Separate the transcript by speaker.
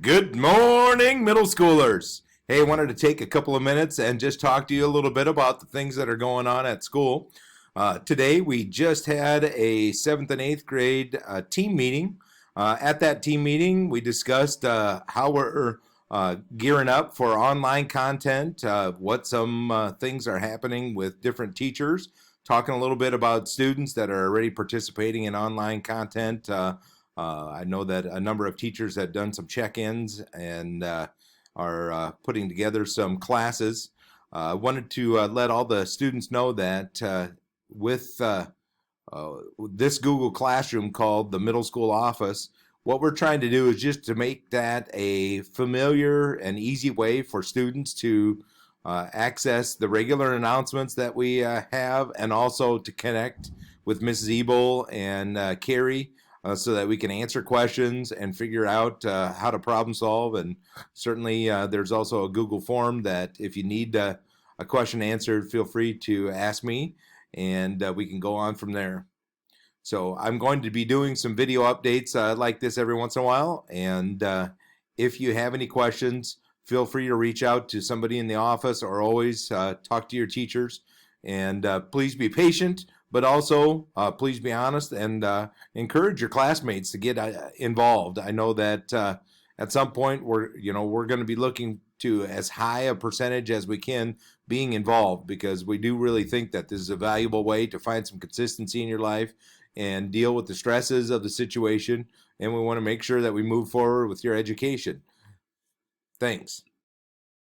Speaker 1: Good morning, middle schoolers. Hey, I wanted to take a couple of minutes and just talk to you a little bit about the things that are going on at school. Today, we just had a seventh and eighth grade team meeting. At that team meeting, we discussed how we're gearing up for online content, what some things are happening with different teachers, talking a little bit about students that are already participating in online content. I know that a number of teachers have done some check-ins and are putting together some classes. I wanted to let all the students know that with this Google Classroom called the Middle School Office, what we're trying to do is just to make that a familiar and easy way for students to access the regular announcements that we have, and also to connect with Mrs. Ebel and Carrie, so that we can answer questions and figure out how to problem solve. And certainly, there's also a Google form that if you need a question answered, feel free to ask me, and we can go on from there. So I'm going to be doing some video updates like this every once in a while. And if you have any questions, feel free to reach out to somebody in the office, or always talk to your teachers. And please be patient, but also please be honest, and encourage your classmates to get involved. I know that at some point we're going to be looking to as high a percentage as we can being involved, because we do really think that this is a valuable way to find some consistency in your life and deal with the stresses of the situation. And we want to make sure that we move forward with your education. Thanks.